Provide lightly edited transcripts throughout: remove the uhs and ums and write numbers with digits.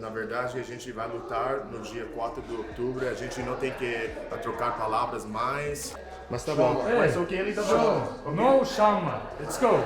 Na verdade, a gente vai lutar no dia 4 de outubro. A gente não tem que trocar palavras mais. Mas tá bom. Hey, Mas o que ele tá falando? so, no Shama. Let's go.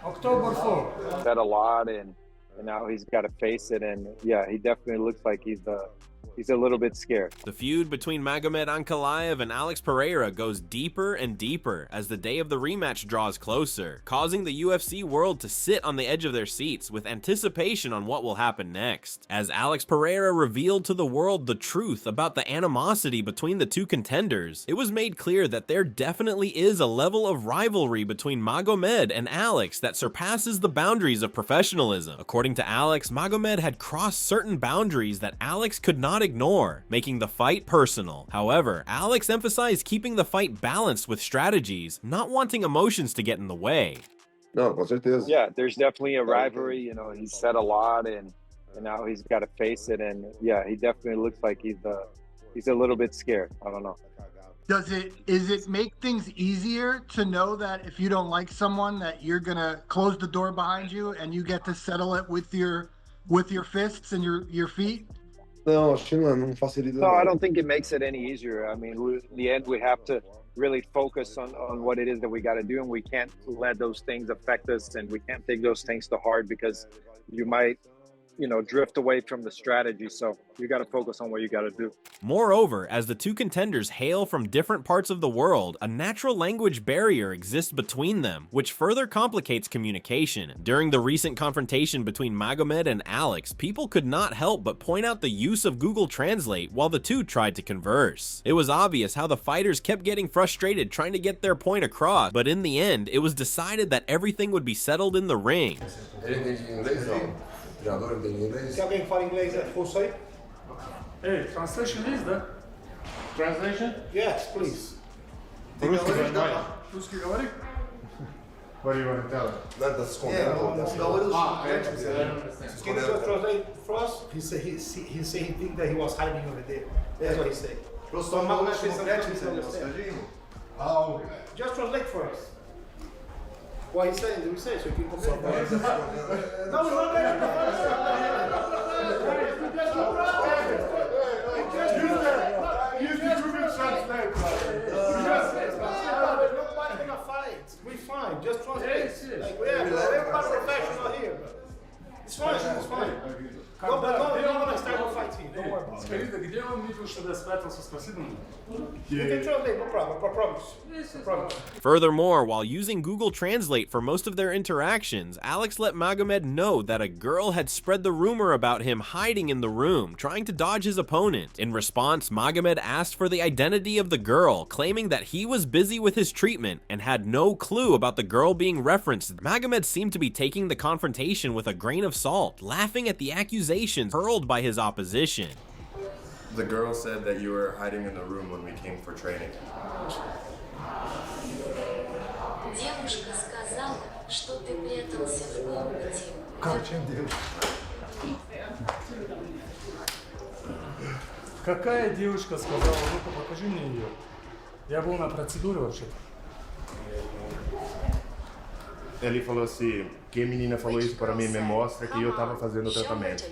October 4. Said a lot, and now he's got to face it. And yeah, he definitely looks like he's a little bit scared. The feud between Magomed Ankalaev and Alex Pereira goes deeper and deeper as the day of the rematch draws closer, causing the UFC world to sit on the edge of their seats with anticipation on what will happen next. As Alex Pereira revealed to the world the truth about the animosity between the two contenders, it was made clear that there definitely is a level of rivalry between Magomed and Alex that surpasses the boundaries of professionalism. According to Alex, Magomed had crossed certain boundaries that Alex could not ignore, making the fight personal. However, Alex emphasized keeping the fight balanced with strategies, not wanting emotions to get in the way. No, com certeza. Yeah, there's definitely a rivalry. You know, he said a lot, and now he's got to face it. And yeah, he definitely looks like he's a little bit scared. I don't know. Is it make things easier to know that if you don't like someone that you're gonna close the door behind you and you get to settle it with your fists and your feet? Não, acho que não facilita. No, I don't think it makes it any easier. I mean, in the end, we have to really focus on what it is that we got to do, and we can't let those things affect us, and we can't take those things to heart because you might, you know, drift away from the strategy. So you got to focus on what you got to do. Moreover, as the two contenders hail from different parts of the world, a natural language barrier exists between them, which further complicates communication. During the recent confrontation between Magomed and Alex, people could not help but point out the use of Google Translate while the two tried to converse. It was obvious how the fighters kept getting frustrated trying to get their point across, but in the end, it was decided that everything would be settled in the ring. Se alguém fala inglês, ouça aí. Hey, translation is that? Translation? Yes, please. Ruski govori? What do you want to tell him? Да се Can you translate for us? He said he think that he was hiding over there. That's what he said. Just translate for us. What he's saying, we say so you can comprehend. No, Use the Google Translate. Nobody gonna fight. We fine. Just translate. Like everybody professional here. It's fine. It's fine. No, but no one start a fight here. Don't worry about it. Скажите, где он видел, что я спрятался с Хасидом? You can translate. No problem. I promise. No problem. Furthermore, while using Google Translate for most of their interactions, Alex let Magomed know that a girl had spread the rumor about him hiding in the room, trying to dodge his opponent. In response, Magomed asked for the identity of the girl, claiming that he was busy with his treatment and had no clue about the girl being referenced. Magomed seemed to be taking the confrontation with a grain of salt, laughing at the accusations hurled by his opposition. The girl said that you were hiding in the room when we came for training. Девушка сказала, что ты прятался в комнате. Какая девушка сказала? Ну-ка, покажи мне ее. Я был на процедуре вообще-то. Ele falou assim, que menina falou isso para mim me mostra que eu tava fazendo o tratamento.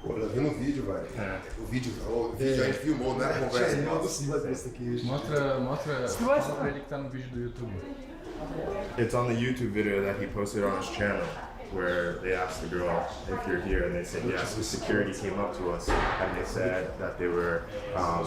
Pô, eu vi no vídeo, velho. O vídeo a gente filmou, não era conversa. Mostra pra ele que tá no vídeo do YouTube. It's on the YouTube video that he posted on his channel, where they asked the girl if you're here, and they said yes. The security came up to us, and they said that they were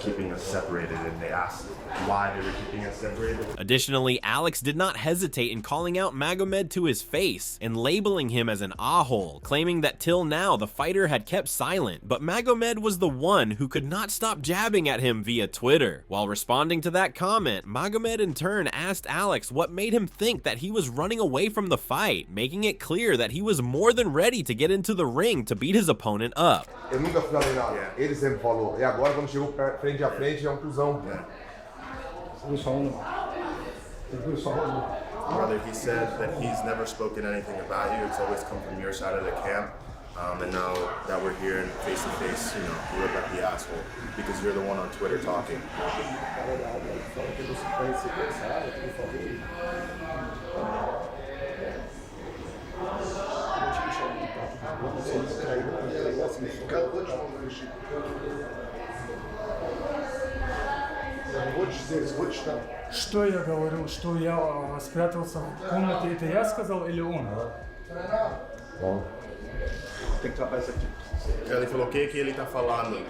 keeping us separated, and they asked why they were keeping us separated. Additionally, Alex did not hesitate in calling out Magomed to his face and labeling him as an a-hole, claiming that till now the fighter had kept silent, but Magomed was the one who could not stop jabbing at him via Twitter. While responding to that comment, Magomed in turn asked Alex what made him think that he was running away from the fight, making it clear that he was more than ready to get into the ring to beat his opponent up. Eu nunca falei nada. Ele sempre falou. E agora quando chegou frente a frente é cuzão. Brother, he said that he's never spoken anything about you. It's always come from your side of the camp. And now that we're here and face to face, you know, you look like the asshole because you're the one on Twitter talking. Что я говорю, что я спрятался в комнате, это я сказал или он? Ele falou o que ele tá falando.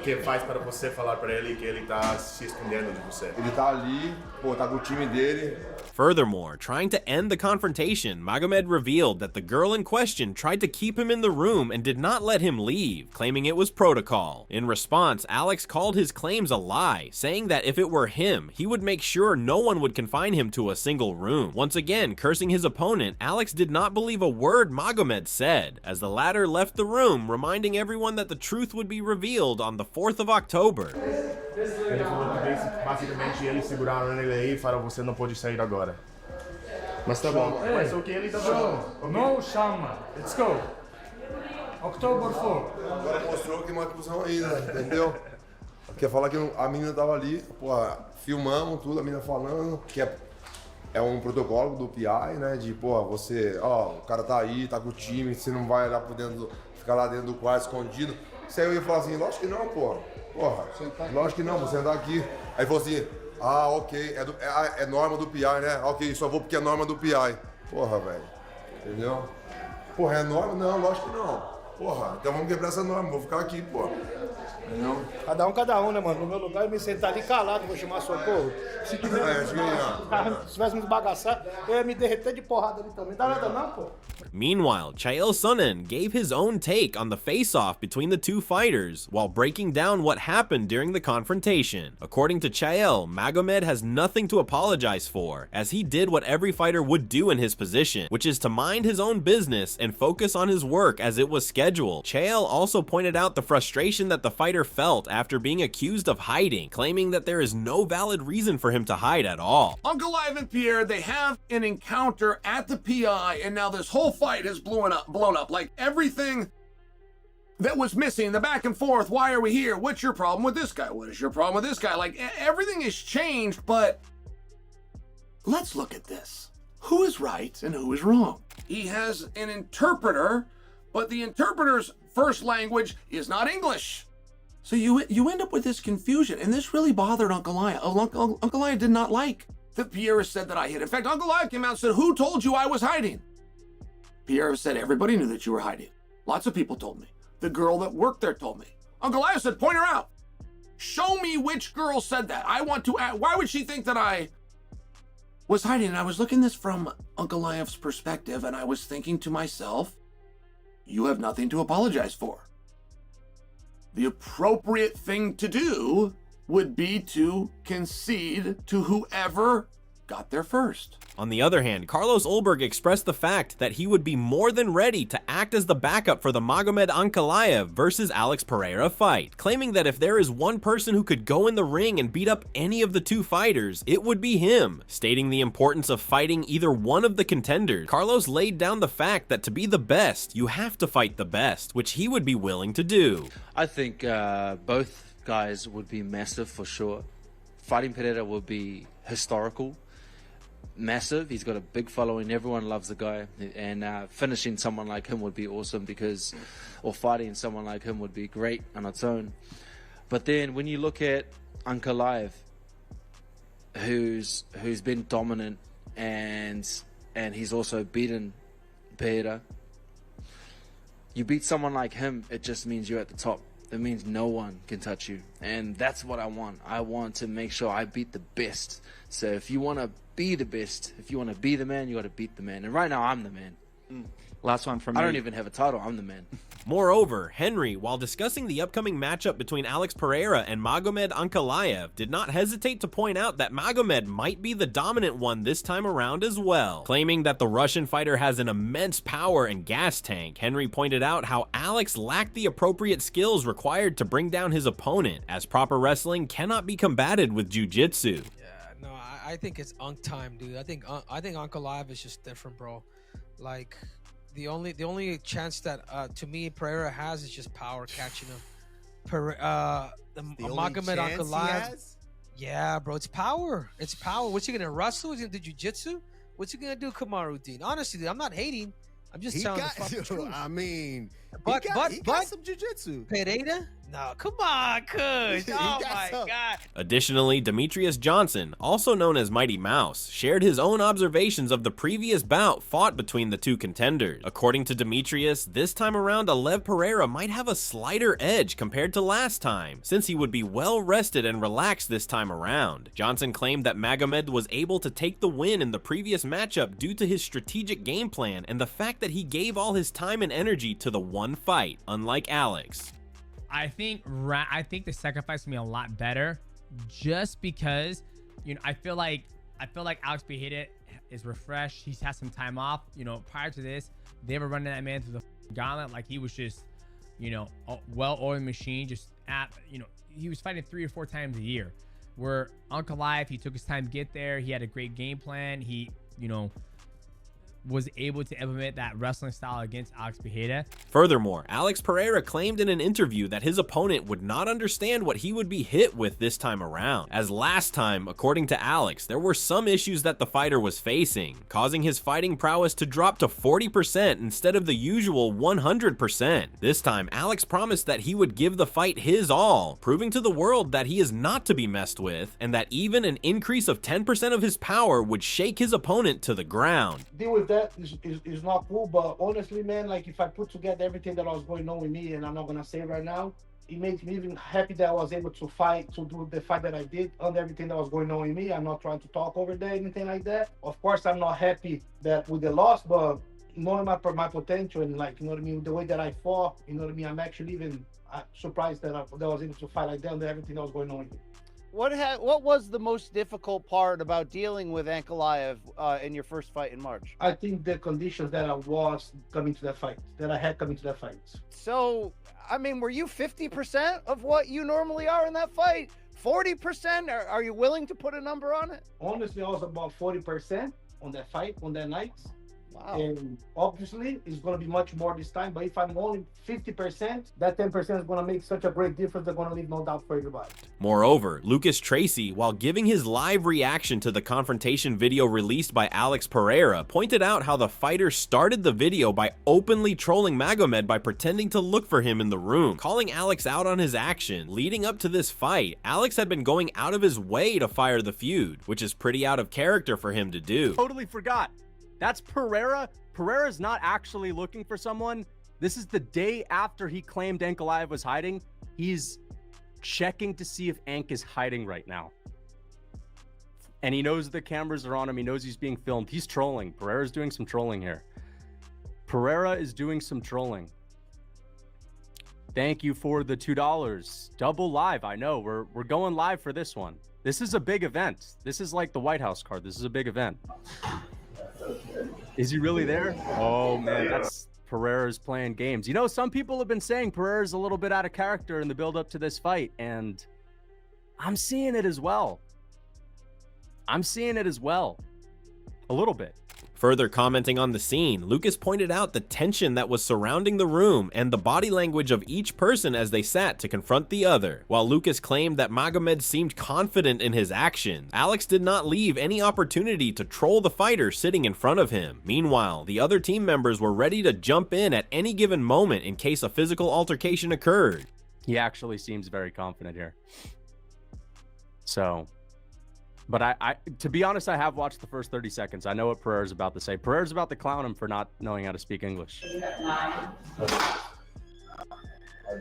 Que faz para você falar para ele que ele tá se escondendo de você. Ele tá ali, pô, tá com o time dele. Furthermore, trying to end the confrontation, Magomed revealed that the girl in question tried to keep him in the room and did not let him leave, claiming it was protocol. In response, Alex called his claims a lie, saying that if it were him, he would make sure no one would confine him to a single room. Once again, cursing his opponent, Alex did not believe a word Magomed said, as the latter left the room, reminding everyone that the truth would be revealed on the 4th of October. Ele falou que basicamente eles seguraram ele aí e falaram você não pode sair agora. Mas tá bom. Mas o que ele tá falando? No Shama, let's go. October 4. Agora mostrou que tem uma acusão aí, né? Entendeu? Quer falar que a menina tava ali, pô, filmamos tudo, a menina falando que é um protocolo do PI, né? De, pô, você, ó, o cara tá aí, tá com o time, você não vai lá por dentro, ficar lá dentro do quarto escondido. Isso aí eu ia falar assim, lógico que não, pô. Porra, lógico que não, você andar aqui. Aí falou assim, ok, é norma do PI, né? Ok, só vou porque é norma do PI. Porra, velho. Entendeu? Porra, é norma? Não, lógico que não. Porra, então vamos quebrar essa norma, vou ficar aqui, porra. Entendeu? Cada um, né, mano? No meu lugar eu me sentar ali calado, vou chamar socorro. Se tivesse me esbagaçar, eu ia me derreter de porrada ali também. Dá nada não, pô. Meanwhile, Chael Sonnen gave his own take on the face-off between the two fighters while breaking down what happened during the confrontation. According to Chael, Magomed has nothing to apologize for, as he did what every fighter would do in his position, which is to mind his own business and focus on his work as it was scheduled. Chael also pointed out the frustration that the fighter felt after being accused of hiding, claiming that there is no valid reason for him to hide at all. Ankalaev and Pierre, they have an encounter at the PI, and now this whole fight has blown up. Like everything that was missing, the back and forth, why are we here? What's your problem with this guy? What is your problem with this guy? Like everything has changed, but let's look at this. Who is right and who is wrong? He has an interpreter, but the interpreter's first language is not English. So you end up with this confusion, and this really bothered Ankalaev. Ankalaev did not like that Pierre said that I hid. In fact, Ankalaev came out and said, who told you I was hiding? Pierre said, everybody knew that you were hiding. Lots of people told me. The girl that worked there told me. Ankalaev said, point her out. Show me which girl said that. I want to ask, why would she think that I was hiding? And I was looking at this from Ankalaev's perspective, and I was thinking to myself, you have nothing to apologize for. The appropriate thing to do would be to concede to whoever got there first. On the other hand, Carlos Ulberg expressed the fact that he would be more than ready to act as the backup for the Magomed Ankalaev versus Alex Pereira fight, claiming that if there is one person who could go in the ring and beat up any of the two fighters, it would be him. Stating the importance of fighting either one of the contenders, Carlos laid down the fact that to be the best, you have to fight the best, which he would be willing to do. I think both guys would be massive for sure. Fighting Pereira will be historical. Massive. He's got a big following. Everyone loves the guy, and finishing someone like him would be awesome or fighting someone like him would be great on its own. But then when you look at Ankalaev, who's been dominant and he's also beaten Pereira, you beat someone like him, it just means you're at the top. It means no one can touch you, and that's what I want. I want to make sure I beat the best. So if you want to be the best, if you want to be the man, you got to beat the man. And right now, I'm the man. Last one from me. I don't even have a title. I'm the man. Moreover, Henry, while discussing the upcoming matchup between Alex Pereira and Magomed Ankalaev, did not hesitate to point out that Magomed might be the dominant one this time around as well. Claiming that the Russian fighter has an immense power and gas tank, Henry pointed out how Alex lacked the appropriate skills required to bring down his opponent, as proper wrestling cannot be combated with jiu-jitsu. No, I think it's Unk time, dude. I think Ankalaev is just different, bro. Like the only chance that to me Pereira has is just power catching him. Magomed Ankalaev. Yeah, bro, it's power. It's power. What's he gonna wrestle? Is he gonna do jiu-jitsu? What's he gonna do, Kamaruddin? Honestly, dude, I'm not hating. I'm just He telling got, the fucking truth. I mean, But he got some jiu-jitsu. Pereira? No, come on, Kush. He Oh got my some. God. Additionally, Demetrius Johnson, also known as Mighty Mouse, shared his own observations of the previous bout fought between the two contenders. According to Demetrius, this time around Alev Pereira might have a slighter edge compared to last time, since he would be well rested and relaxed this time around. Johnson claimed that Magomed was able to take the win in the previous matchup due to his strategic game plan and the fact that he gave all his time and energy to the one fight, unlike Alex. I think the second fight's gonna be a lot better, just because, you know, I feel like Alex Pereira is refreshed. He's had some time off. You know, prior to this, they were running that man through the gauntlet like he was just, you know, a well-oiled machine. Just you know, he was fighting 3 or 4 times a year. Where Ankalaev, he took his time to get there. He had a great game plan. He, you know, was able to implement that wrestling style against Alex Pereira. Furthermore, Alex Pereira claimed in an interview that his opponent would not understand what he would be hit with this time around, as last time, according to Alex, there were some issues that the fighter was facing, causing his fighting prowess to drop to 40% instead of the usual 100%. This time, Alex promised that he would give the fight his all, proving to the world that he is not to be messed with, and that even an increase of 10% of his power would shake his opponent to the ground. Deal with that is not cool, but honestly, man, like if I put together everything that was going on with me, and I'm not gonna say right now, it makes me even happy that I was able to do the fight that I did under everything that was going on with me. I'm not trying to talk over there, anything like that. Of course, I'm not happy that with the loss, but knowing my potential and, like, you know what I mean, the way that I fought, you know what I mean, I'm actually even surprised that I was able to fight like that under everything that was going on with me. What was the most difficult part about dealing with Ankalaev in your first fight in March? I think the conditions that I was coming to that fight, that I had coming to that fight. So, I mean, were you 50% of what you normally are in that fight? 40%? Are you willing to put a number on it? Honestly, I was about 40% on that fight, on that night. Wow. And obviously, it's going to be much more this time. But if I'm only 50%, that 10% is going to make such a great difference. They're going to leave no doubt for everybody. Moreover, Lucas Tracy, while giving his live reaction to the confrontation video released by Alex Pereira, pointed out how the fighter started the video by openly trolling Magomed by pretending to look for him in the room, calling Alex out on his action. Leading up to this fight, Alex had been going out of his way to fire the feud, which is pretty out of character for him to do. Totally forgot. That's Pereira. Pereira's not actually looking for someone. This is the day after he claimed Ankalaev was hiding. He's checking to see if Ank is hiding right now. And he knows the cameras are on him. He knows he's being filmed. He's trolling. Pereira's doing some trolling here. Pereira is doing some trolling. Thank you for the $2. Double live. I know. We're going live for this one. This is a big event. This is like the White House card. This is a big event. Is he really there? Oh man, that's Pereira's playing games. You know, some people have been saying Pereira's a little bit out of character in the build up to this fight, and I'm seeing it as well. I'm seeing it as well. A little bit. Further commenting on the scene, Lucas pointed out the tension that was surrounding the room and the body language of each person as they sat to confront the other. While Lucas claimed that Magomed seemed confident in his actions, Alex did not leave any opportunity to troll the fighter sitting in front of him. Meanwhile, the other team members were ready to jump in at any given moment in case a physical altercation occurred. He actually seems very confident here. So... But I, to be honest, I have watched the first 30 seconds. I know what Pereira's about to say. Pereira's about to clown him for not knowing how to speak English. I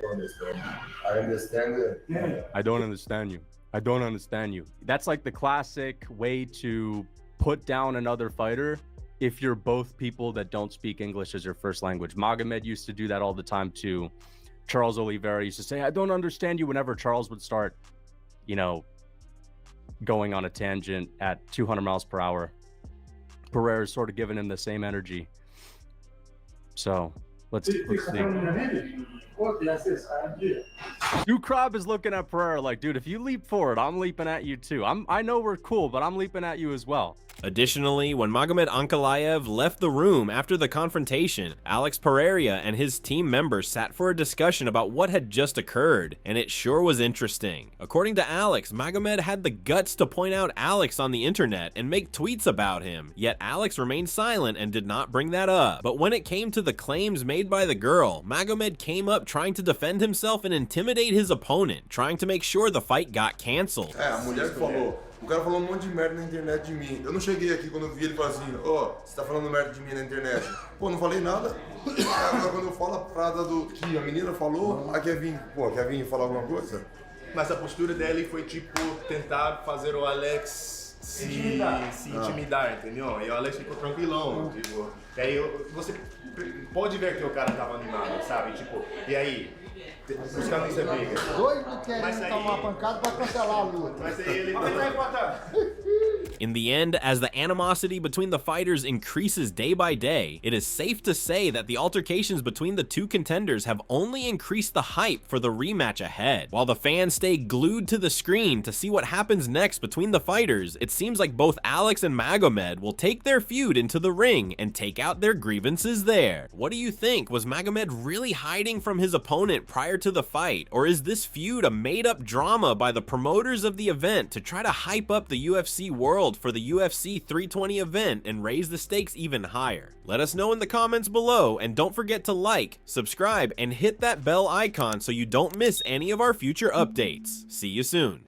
don't understand. I understand it. I don't understand you. I don't understand you. That's like the classic way to put down another fighter if you're both people that don't speak English as your first language. Magomed used to do that all the time too. Charles Oliveira used to say, I don't understand you, whenever Charles would start, you know, going on a tangent at 200 miles per hour. Pereira's sort of giving him the same energy. So let's see. Dukrab is looking at Pereira like, dude, if you leap forward, I'm leaping at you too. I know we're cool, but I'm leaping at you as well. Additionally, when Magomed Ankalaev left the room after the confrontation, Alex Pereira and his team members sat for a discussion about what had just occurred, and it sure was interesting. According to Alex, Magomed had the guts to point out Alex on the internet and make tweets about him, yet Alex remained silent and did not bring that up. But when it came to the claims made by the girl, Magomed came up trying to defend himself and intimidate his opponent, trying to make sure the fight got cancelled. A mulher que falou, o cara falou monte de merda na internet de mim. Eu não cheguei aqui quando eu vi ele falar assim, você tá falando merda de mim na internet. Pô, não falei nada. Agora quando eu falo a parada do que a menina falou, quer vir falar alguma coisa? Mas a postura dele foi tipo tentar fazer o Alex se intimidar, entendeu? E o Alex ficou tranquilão, tipo. E aí você pode ver que o cara tava animado, sabe? Tipo, e aí? Buscando essa briga. Doido querendo tomar uma pancada pra cancelar a luta. Mas aí ele In the end, as the animosity between the fighters increases day by day, it is safe to say that the altercations between the two contenders have only increased the hype for the rematch ahead. While the fans stay glued to the screen to see what happens next between the fighters, it seems like both Alex and Magomed will take their feud into the ring and take out their grievances there. What do you think? Was Magomed really hiding from his opponent prior to the fight, or is this feud a made-up drama by the promoters of the event to try to hype up the UFC world for the UFC 320 event and raise the stakes even higher? Let us know in the comments below, and don't forget to like, subscribe, and hit that bell icon so you don't miss any of our future updates. See you soon.